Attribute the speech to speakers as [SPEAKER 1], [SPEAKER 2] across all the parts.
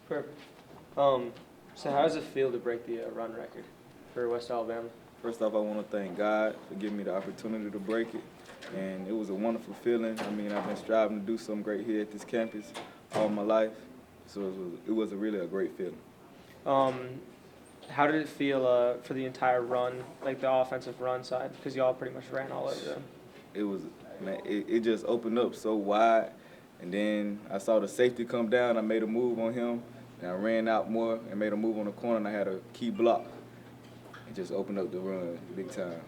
[SPEAKER 1] Perfect. So how does it feel to break the run record for West Alabama?
[SPEAKER 2] First off, I want to thank God for giving me the opportunity to break it, and it was a wonderful feeling. I mean, I've been striving to do something great here at this campus all my life, so it was really a great feeling.
[SPEAKER 1] How did it feel for the entire run, like the offensive run side, because y'all pretty much ran all over them?
[SPEAKER 2] It was, man, it just opened up so wide, and then I saw the safety come down. I made a move on him, and I ran out more and made a move on the corner, and I had a key block. It just opened up the run big time.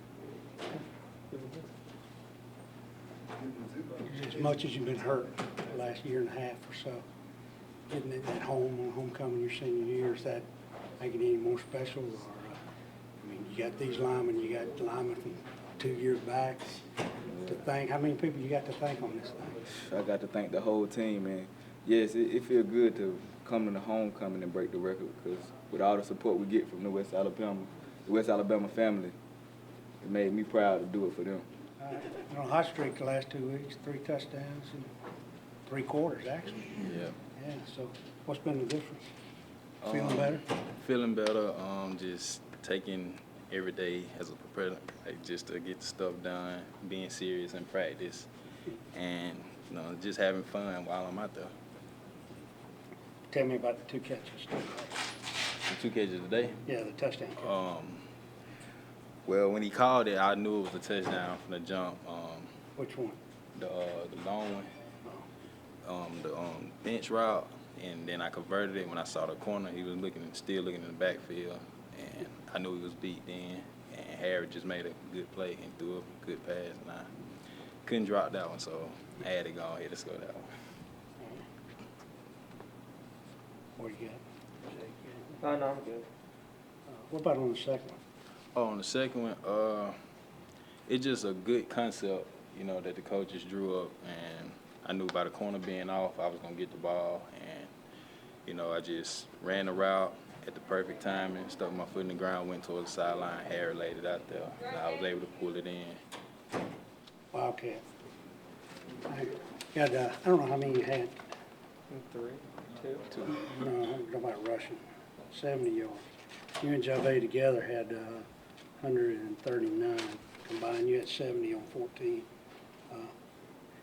[SPEAKER 3] As much as you've been hurt the last year and a half or so, getting it at home on homecoming your senior year, is that making it any more special? Or, I mean, you got these linemen, you got linemen from 2 years back to thank. How many people you got to thank on this thing?
[SPEAKER 2] I got to thank the whole team, man. Yes, it feels good to come into homecoming and break the record, because with all the support we get from the West Alabama family, it made me proud to do it for them.
[SPEAKER 3] On a hot streak the last 2 weeks, 3 touchdowns in 3 quarters, actually.
[SPEAKER 2] Yeah.
[SPEAKER 3] Yeah, so what's been the difference? Feeling better?
[SPEAKER 4] Feeling better, just taking every day as a preparator, like just to get the stuff done, being serious in practice, and just having fun while I'm out there.
[SPEAKER 3] Tell me about the 2 catches.
[SPEAKER 4] The 2 catches today.
[SPEAKER 3] Yeah, the touchdown catch.
[SPEAKER 4] Well, when he called it, I knew it was a touchdown from the jump.
[SPEAKER 3] Which one?
[SPEAKER 4] The long one, the bench route, and then I converted it when I saw the corner. He was still looking in the backfield, and I knew he was beat then. And Harry just made a good play and threw a good pass, and I couldn't drop that one, so I had to go ahead and score that one.
[SPEAKER 3] What do you got?
[SPEAKER 1] Oh, no, I'm good.
[SPEAKER 3] What about on the second one?
[SPEAKER 4] Oh, on the second one, it's just a good concept, that the coaches drew up, and I knew by the corner being off, I was gonna get the ball, and I just ran the route at the perfect time and stuck my foot in the ground, went towards the sideline. Harry laid it out there, and I was able to pull it in.
[SPEAKER 3] Wildcat. I don't know how many you had.
[SPEAKER 1] 3, 2.
[SPEAKER 3] No, I'm talking about rushing. 70 yards. You and Jave together had 139 combined. You had 70 on 14.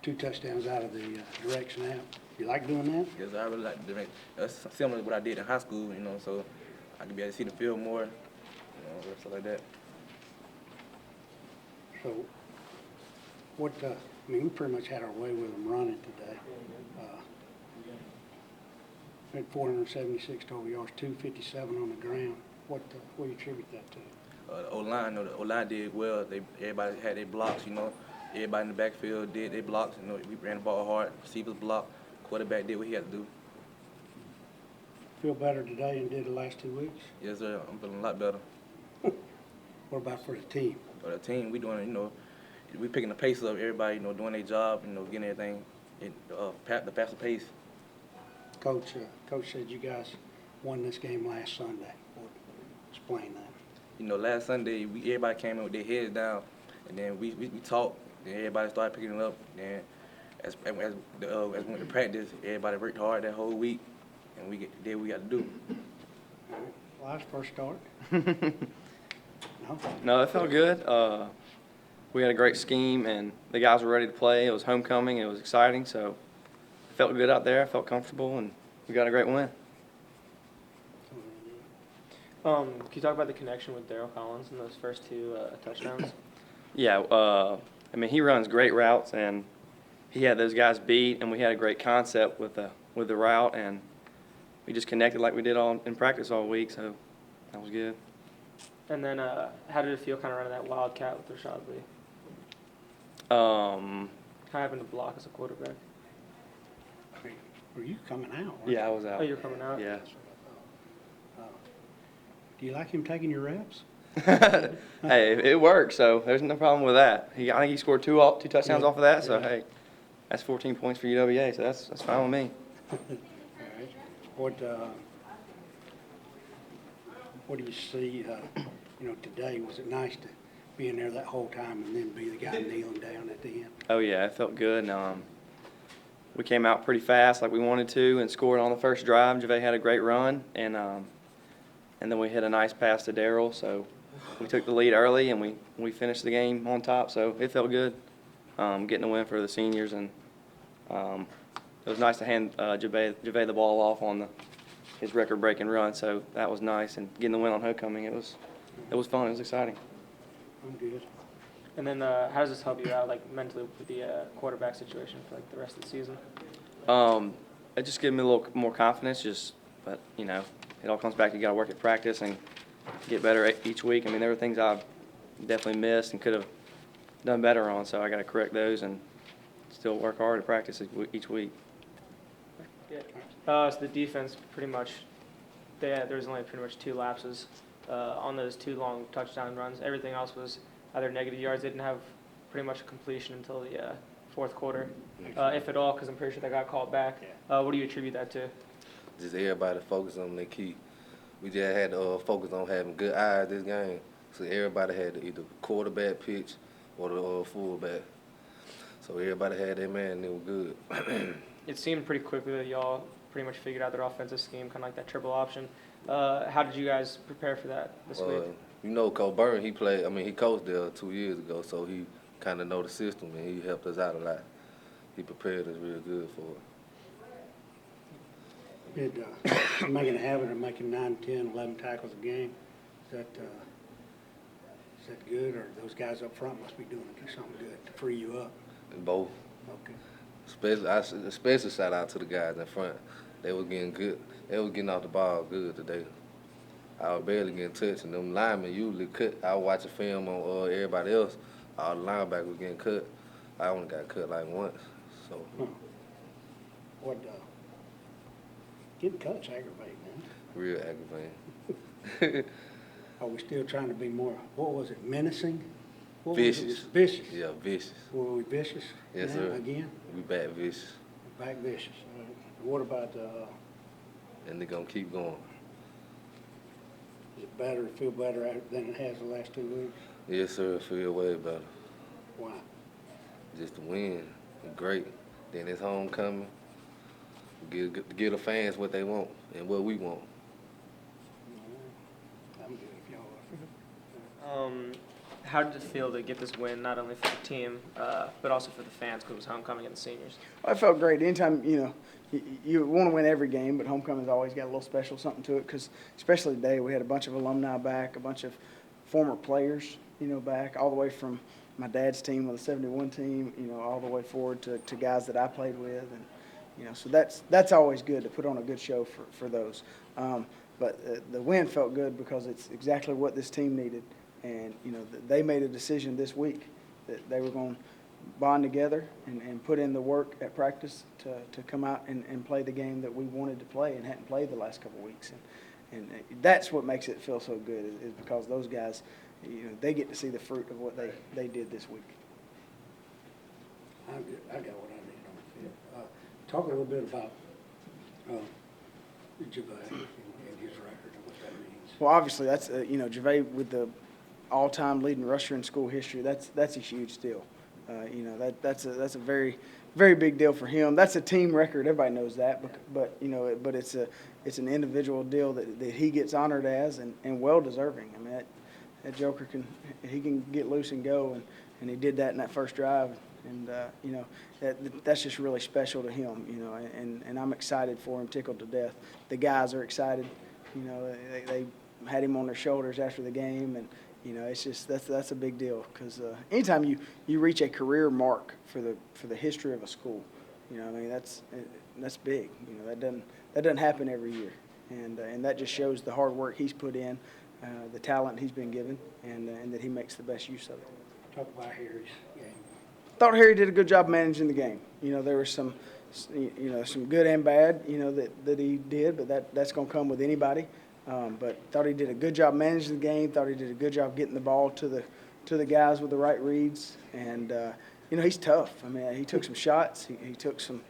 [SPEAKER 3] 2 touchdowns out of the direct snap. You like doing that?
[SPEAKER 5] Yes, I really like to do it. That's similar to what I did in high school, so I can be able to see the field more, stuff like that.
[SPEAKER 3] So, we pretty much had our way with them running today. We had 476 total yards, 257 on the ground. What do you attribute that to?
[SPEAKER 5] The O-line did well. Everybody had their blocks, Everybody in the backfield did their blocks. We ran the ball hard. Receivers blocked. Quarterback did what he had to do.
[SPEAKER 3] Feel better today than did the last 2 weeks?
[SPEAKER 5] Yes, sir. I'm feeling a lot better.
[SPEAKER 3] What about for the team?
[SPEAKER 5] For the team, we doing, we picking the pace up. Everybody, doing their job, getting everything, the faster pace.
[SPEAKER 3] Coach said you guys won this game last Sunday. Explain that.
[SPEAKER 5] Last Sunday, everybody came in with their heads down, and then we talked, and everybody started picking it up. And as we went to practice, everybody worked hard that whole week, and we did what we got to do.
[SPEAKER 3] Well, that's first start. No?
[SPEAKER 6] No, it felt good. We had a great scheme, and the guys were ready to play. It was homecoming. It was exciting, so it felt good out there. I felt comfortable, and we got a great win.
[SPEAKER 1] Can you talk about the connection with Darryl Collins in those first 2 touchdowns?
[SPEAKER 6] Yeah, he runs great routes, and he had those guys beat, and we had a great concept with the route, and we just connected like we did all in practice all week, so that was good.
[SPEAKER 1] And then how did it feel kind of running that wildcat with Rashad Lee?
[SPEAKER 6] Um,
[SPEAKER 1] Kind of having to block as a quarterback.
[SPEAKER 3] Were you coming out?
[SPEAKER 6] yeah, I was out.
[SPEAKER 1] Oh, you're coming out?
[SPEAKER 6] Yeah.
[SPEAKER 3] Do you like him taking your reps?
[SPEAKER 6] Hey, it worked, so there's no problem with that. I think he scored 2 touchdowns off of that, so hey, that's 14 points for UWA, so that's fine with me.
[SPEAKER 3] All right. What do you see, today? Was it nice to be in there that whole time and then be the guy kneeling down at the end?
[SPEAKER 6] Oh yeah, it felt good. we came out pretty fast like we wanted to and scored on the first drive. JaVale had a great run, and then we hit a nice pass to Darryl. So we took the lead early, and we finished the game on top. So it felt good getting the win for the seniors, and it was nice to hand JaVale the ball off on his record-breaking run. So that was nice, and getting the win on homecoming, it was fun. It was exciting.
[SPEAKER 3] I'm good.
[SPEAKER 1] And then how does this help you out, like mentally, with the quarterback situation for like the rest of the season?
[SPEAKER 6] It just gives me a little more confidence. But you know, it all comes back. You got to work at practice and get better each week. I mean, there were things I've definitely missed and could have done better on. So I got to correct those and still work hard at practice each week.
[SPEAKER 1] Yeah. So the defense pretty much, there's only pretty much 2 lapses on those 2 long touchdown runs. Everything else was either negative yards. They didn't have pretty much a completion until the fourth quarter, if at all, because I'm pretty sure they got called back. What do you attribute that to?
[SPEAKER 7] Just everybody focus on their key. We just had to focus on having good eyes this game. So everybody had to either quarterback pitch or the fullback. So everybody had their man and it was good.
[SPEAKER 1] It seemed pretty quickly that y'all pretty much figured out their offensive scheme, kind of like that triple option. How did you guys prepare for that this week?
[SPEAKER 7] You know, Coach Byrne, he coached there 2 years ago, so he kind of know the system and he helped us out a lot. He prepared us real good for it.
[SPEAKER 3] Did making a habit of making 9, 10, 11 tackles a game, is that good, or those guys up front must be doing something good to free you up?
[SPEAKER 7] And both.
[SPEAKER 3] Okay.
[SPEAKER 7] Especially shout out to the guys in front. They was getting good. They was getting off the ball good today. I was barely getting touched, and them linemen usually cut. I was watching film on everybody else. All the linebackers was getting cut. I only got cut like once. So.
[SPEAKER 3] What? Getting cuts aggravate, man.
[SPEAKER 7] Real aggravating.
[SPEAKER 3] Are we still trying to be more? What was it? Menacing? What
[SPEAKER 7] Vicious.
[SPEAKER 3] Was it? Vicious.
[SPEAKER 7] Yeah, vicious.
[SPEAKER 3] Were we vicious?
[SPEAKER 7] Yes,
[SPEAKER 3] now,
[SPEAKER 7] sir.
[SPEAKER 3] Again?
[SPEAKER 7] We back vicious.
[SPEAKER 3] Back vicious. What about
[SPEAKER 7] And they're going to keep going.
[SPEAKER 3] is it better, feel better than it has the last 2 weeks?
[SPEAKER 7] Yes, sir. Feel way better.
[SPEAKER 3] Why?
[SPEAKER 7] Just to win. Great. Then it's homecoming. Give the fans what they want and what we want.
[SPEAKER 3] I'm good if y'all are.
[SPEAKER 1] How did it feel to get this win, not only for the team, but also for the fans, because it was homecoming and the seniors?
[SPEAKER 8] I felt great. Anytime, you want to win every game, but homecoming's always got a little special something to it, because especially today we had a bunch of alumni back, a bunch of former players, back, all the way from my dad's team with the 71 team, all the way forward to guys that I played with. And, so that's always good to put on a good show for those. But the win felt good because it's exactly what this team needed. And, they made a decision this week that they were going to bond together and put in the work at practice to come out and play the game that we wanted to play and hadn't played the last couple of weeks. And that's what makes it feel so good is because those guys, they get to see the fruit of what they did this week.
[SPEAKER 3] I'm good. I got what I need on the field. Talk a little bit about JaVale and his record and what that means.
[SPEAKER 8] Well, obviously, that's, JaVale with the all-time leading rusher in school history, that's a huge deal. That's a very, very big deal for him. That's a team record. Everybody knows that, but it's an individual deal that he gets honored as and well deserving. I mean, that joker can get loose and go, and he did that in that first drive. And that's just really special to him. And I'm excited for him, tickled to death. The guys are excited. They had him on their shoulders after the game, and it's just that's a big deal because anytime you reach a career mark for the history of a school, that's big. That doesn't happen every year, and that just shows the hard work he's put in, the talent he's been given, and that he makes the best use of it.
[SPEAKER 3] Talk about Harry's game.
[SPEAKER 8] Thought Harry did a good job managing the game. There was some good and bad, that he did, but that's going to come with anybody. But thought he did a good job managing the game. Thought he did a good job getting the ball to the guys with the right reads. And he's tough. I mean, he took some shots. He took some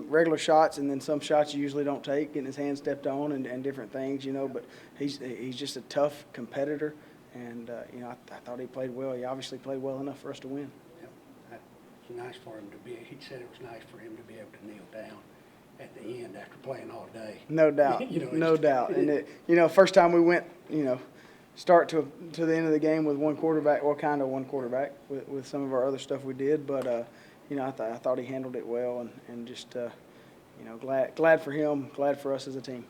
[SPEAKER 8] regular shots, and then some shots you usually don't take, getting his hand stepped on and different things. But he's just a tough competitor. And I thought he played well. He obviously played well enough for us to win.
[SPEAKER 3] Yep. was nice for him to be, he said it was nice for him to be able to kneel down at the end after playing all day.
[SPEAKER 8] No doubt,
[SPEAKER 3] You know,
[SPEAKER 8] no
[SPEAKER 3] it's-
[SPEAKER 8] doubt. And first time we went, start to the end of the game with one quarterback, well, kind of one quarterback with some of our other stuff we did. But, I thought he handled it well and just, glad for him, glad for us as a team.